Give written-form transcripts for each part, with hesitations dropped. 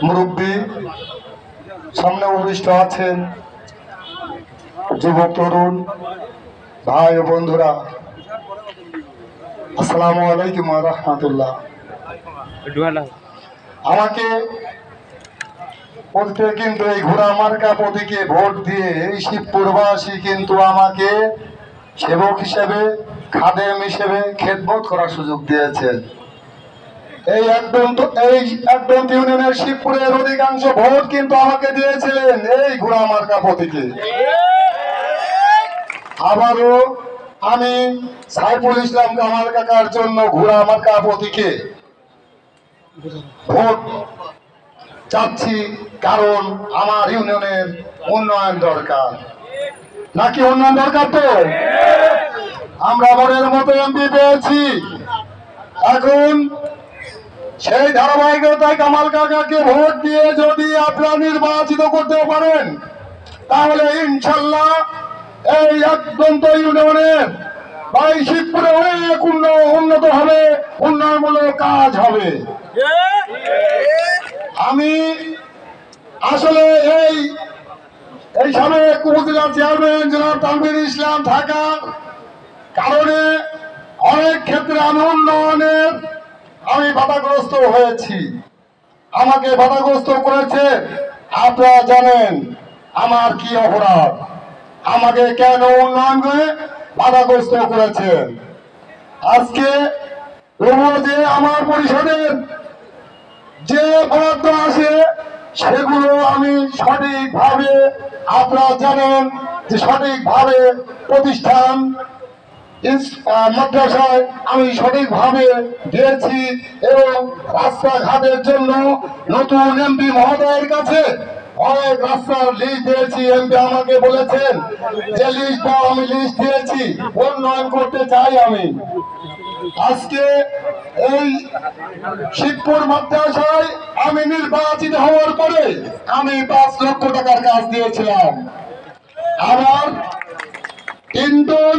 মুরব্বী সামনে উপবিষ্ট আছেন, যুবক তরুণ ভাই ও বন্ধুরা, আসসালামু আলাইকুম ওয়া রাহমাতুল্লাহ। আমাকে বলতে কিন্তু এই ঘোড়া মার্কা প্রতীকে ভোট দিয়ে এই শিবপুরবাসী কিন্তু আমাকে সেবক হিসেবে, খাদেম হিসেবে খেদমত করার সুযোগ দিয়েছেন। এই একদম ইউনিয়নের শিবপুরের অধিকাংশ ভোট কিন্তু আমাকে দিয়েছিলেন এই ঘোড়া মার্কা প্রতীকে। আবারও আমি সাইফুল ইসলাম কামাল কাকার জন্য ঘোড়া মার্কা প্রতীকে ভোট চাচ্ছি, কারণ আমার ইউনিয়নের উন্নয়ন দরকার। নাকি উন্নয়ন দরকার? তো আমরা মনের মতো এমপি পেয়েছি, এখন সেই ধারাবাহিকতায় কামাল কাকাকে ভোট দিয়ে যদি আপনারা নির্বাচিত করতে পারেন, তাহলে ইনশাল্লাহ এই একদন্ত ইউনিয়নের শিবপুরে অনেক উন্নত হবে, উন্নয়নমূলক কাজ হবে। আমি আসলে এই সাবেক উপজেলা চেয়ারম্যান জনাব তানভীর ইসলাম থাকার কারণে অনেক ক্ষেত্রে আমি উন্নয়নের বাধাগ্রস্ত হয়েছি। আমাকে বাধাগ্রস্ত করেছে, আপনারা জানেন আমার কি অপরাধ, আমাকে কেন উন্নয়ন করে বাধাগ্রস্ত করেছেন। আজকে যে আমার পরিষদের যে বরাদ্দ আসে সেগুলো আমি সঠিকভাবে, আপনারা জানেন যে সঠিকভাবে প্রতিষ্ঠান মাদ্রাসায় আমি সঠিকভাবে দিয়েছি, এবং রাস্তাঘাটের জন্য নতুন এমপি মহোদয়ের কাছে অনেক রাস্তার লিস্ট দিয়েছি। এমপি আমাকে বলেছেন যে লিস্ট দাও, আমি লিস্ট দিয়েছি, উন্নয়ন করতে চাই আমি। আজকে এই শিবপুর মাদ্রাসায় আমি নির্বাচিত হওয়ার পরে আমি 5 লক্ষ টাকার কাজ দিয়েছিলাম। আবার 3 টন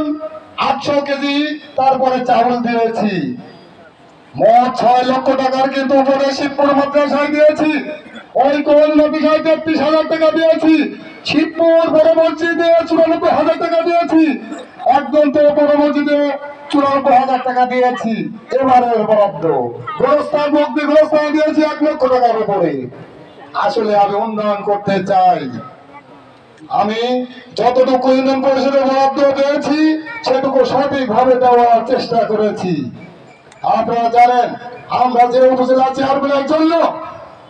800 কেজি তারপরে চাউল দিয়েছি, মোট 6 লক্ষ টাকার কিন্তু উপরে শিবপুর মাদ্রাসায় দিয়েছি। ওই কোন মাদ্রাসায় 33,000 টাকা দিয়েছি, শিবপুর বড় মসজিদে 94,000 টাকা দিয়েছি, একদম তো বড় মসজিদে 94,000 টাকা দিয়েছি। এবারের বরাদ্দ গোরস্থান মুক্তি গোরস্থানে দিয়েছি 1 লক্ষ টাকার উপরে। আসলে আমি উন্নয়ন করতে চাই, আমি যতটুকু ইউনিয়ন পরিষদের বরাদ্দ পেয়েছি সেটুকু সঠিকভাবে দেওয়ার চেষ্টা করেছি। আপনারা জানেন আমরা যে উপজেলা চেয়ারম্যানের জন্য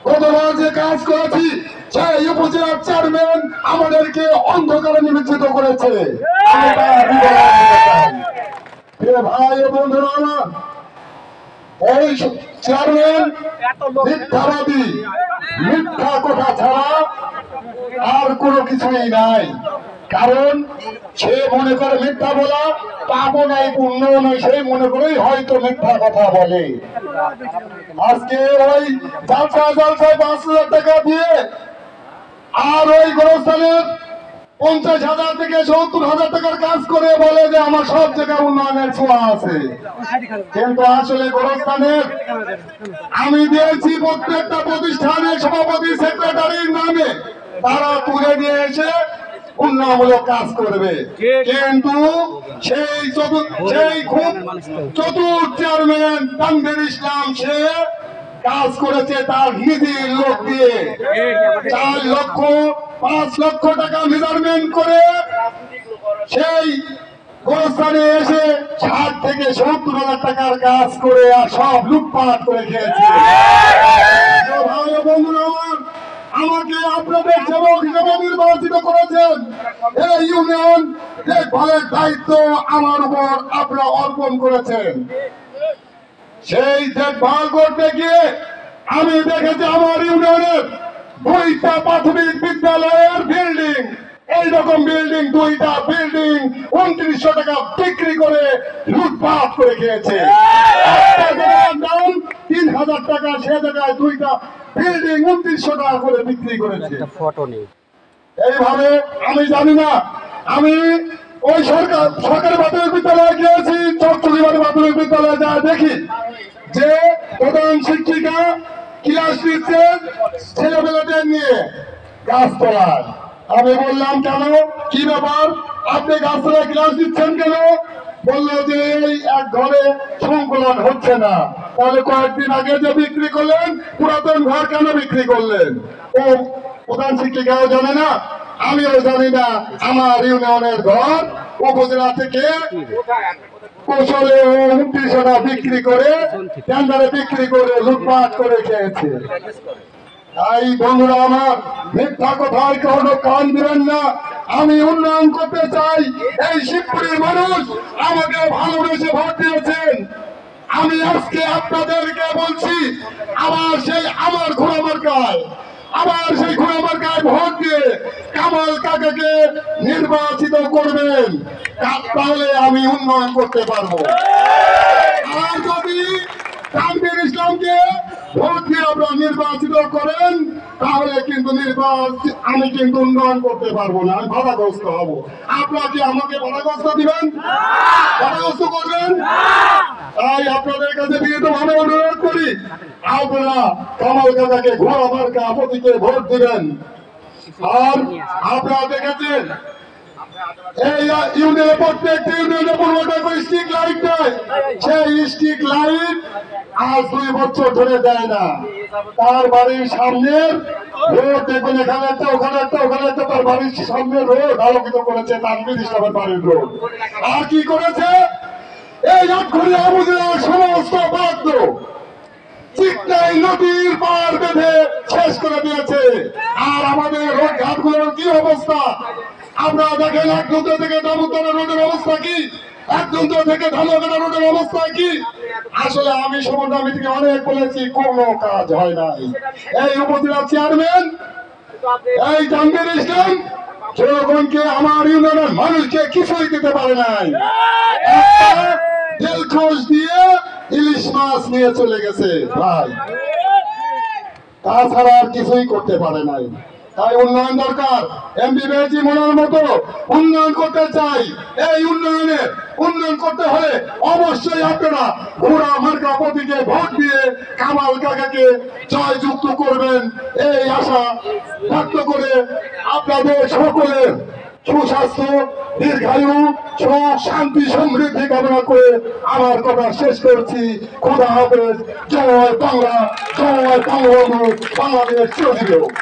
গতবার যে কাজ করেছি, সেই উপজেলার চেয়ারম্যান আমাদেরকে অন্ধকারে নিমজ্জিত করেছে। ভাই ও বন্ধুরা আমার, এই চেয়ারম্যান মিথ্যাবাদী, মিথ্যা কথা ছাড়া আর কোনো কিছুই নাই। কারণ সে মনে করে মিথ্যা বলা পাবো নাই, পুণ্য নয়, সেই মনে করেই হয়তো মিথ্যা কথা বলে। আজকে ওই জালসায় 5,000 টাকা দিয়ে আর ওই গোরস্থানের 50,000 থেকে 70,000 টাকার কাজ করে বলে যে আমার সব জায়গায় উন্নয়নের ছোঁয়া আছে। কিন্তু আসলে গোরস্থানের আমি দিয়েছি প্রত্যেকটা প্রতিষ্ঠানের সভাপতি সেক্রেটারির নামে, তারা তুলে নিয়ে এসে উন্নয়নমূলক কাজ করবে। কিন্তু সেই খুব চতুর চেয়ারম্যান তানভীর ইসলাম সে কাজ করেছে তার নিজের লোক দিয়ে 5 লক্ষ টাকা মেজারমেন্ট করে সেই গোরস্থানে এসে 60 থেকে 70,000 টাকার কাজ করে আর সব লুটপাট করে খেয়েছে। ভাই বন্ধুরা আমার, আমাকে আপনাদের সেবক হিসেবে নির্বাচিত করেছেন, এই ইউনিয়ন দেখভালের দায়িত্ব আমার উপর আপনারা অর্পণ করেছেন। সেই দেখভাল করতে গিয়ে আমি দেখেছি আমার ইউনিয়নের 2টা প্রাথমিক বিদ্যালয়ের বিল্ডিং, এইরকম বিল্ডিং 2টা বিল্ডিং 2900 টাকা বিক্রি করে লুটপাট করে খেয়েছে। একটা জায়গার দাম 3,000 টাকা, সে জায়গায় 2টা বিল্ডিং 2900 টাকা করে বিক্রি করেছে। এইভাবে আমি জানি না, আমি ওই সরকারি প্রাথমিক বিদ্যালয়ে গিয়েছি, চকচুরিবাড়ি প্রাথমিক বিদ্যালয়ে যা দেখি যে প্রধান শিক্ষিকা ক্লাস দিচ্ছেন ছেলেমেয়েদের নিয়ে গাছতলায়। আমি বললাম কেন, কি ব্যাপার, আপনি গাছতলায় ক্লাস দিচ্ছেন কেন? বললো যে এই এক ঘরে সংকলন হচ্ছে না। তাহলে কয়েকদিন আগে যে বিক্রি করলেন, পুরাতন ঘর কেন বিক্রি করলেন? ও প্রধান শিক্ষিকাও জানে না, আমিও জানি না। আমার ইউনিয়নের ঘর উপজেলা থেকে কৌশলে 29 বিক্রি করে, টেন্ডারে বিক্রি করে, লুটপাট করে খেয়েছে। তাই বন্ধুরা আমার, মিথ্যা কথায় কখনো কান দিবেন না। আমি উন্নয়ন করতে চাই। এই শিবপুরের মানুষ আমাকে ভালোবেসে ভোট দিয়েছেন। আমি আজকে আপনাদেরকে বলছি, আবার সেই আমার ঘোড়া মার্কায়, আবার সেই ঘোড়া মার্কায় ভোট দিয়ে কামাল কাকাকে নির্বাচিত করবেন, তাহলে আমি উন্নয়ন করতে পারবো। আর যদি তানভীর ইসলামকে ভোট দিয়ে আপনারা নির্বাচিত করেন, তাহলে কিন্তু আমি কিন্তু উন্নয়ন করতে পারবো না, আমি বাধাগ্রস্ত হব। আপনারা কি আমাকে বাধাগ্রস্ত দিবেন? বাধাগ্রস্ত করবেন? তাই আপনাদের কাছে বিনীতভাবে অনুরোধ করি, আপনারা কামাল কাকাকে ঘোড়া মার্কা প্রতীকে ভোট দিবেন। আর আপনারা দেখেছেন এই ইউনিয়নে, প্রত্যেকটা ইউনিয়নে 15টা করে স্ট্রিট লাইট দেয়। সেই স্ট্রিট লাইট আজ 2 বছর ধরে দেয় না। তার বাড়ির সামনের রোড দেখবেন, এখানে একটা, ওখানে একটা, ওখানে একটা, তার বাড়ির সামনের রোড আলোকিত করেছে তানভীর ইসলামের বাড়ির রোড। আর কি করেছে? এই আটঘরিয়া উপজেলার সমস্ত বাদ্য চিকনাই নদীর পার বেঁধে শেষ করে দিয়েছে। আর আমাদের রোড ঘাটগুলোর কি অবস্থা আপনারা দেখেন। একদন্ত থেকে দামোদর রোডের অবস্থা কি, একদন্ত থেকে ধানকাটা রোডের অবস্থা কি? আসলে আমি সমন্বয় মিটিংয়ে অনেক বলেছি, কোনো কাজ হয় নাই। এই উপজেলা চেয়ারম্যান এই তানভীর ইসলাম জনগণকে, আমার ইউনিয়নের মানুষকে কিছুই দিতে পারে নাই। দিলখোশ দিয়ে ইলিশ মাছ নিয়ে চলে গেছে ভাই, তাছাড়া আর কিছুই করতে পারে নাই। তাই উন্নয়ন দরকার। এমপি বেজি মনের মতো উন্নয়ন করতে চাই। এই উন্নয়ন করতে হলে অবশ্যই আপনারা ঘোড়া মার্কা প্রতীকে ভোট দিয়ে কামাল কাকাকে জয়যুক্ত করবেন, এই আশা ব্যক্ত করে আপনাদের সকলের সুস্বাস্থ্য, দীর্ঘায়ু, সুখ, শান্তি, সমৃদ্ধি কামনা করে আমার কথা শেষ করছি। খোদা হাফেজ। জয় বাংলা, জয় বঙ্গবন্ধু, বাংলাদেশ চিরজীবী হোক।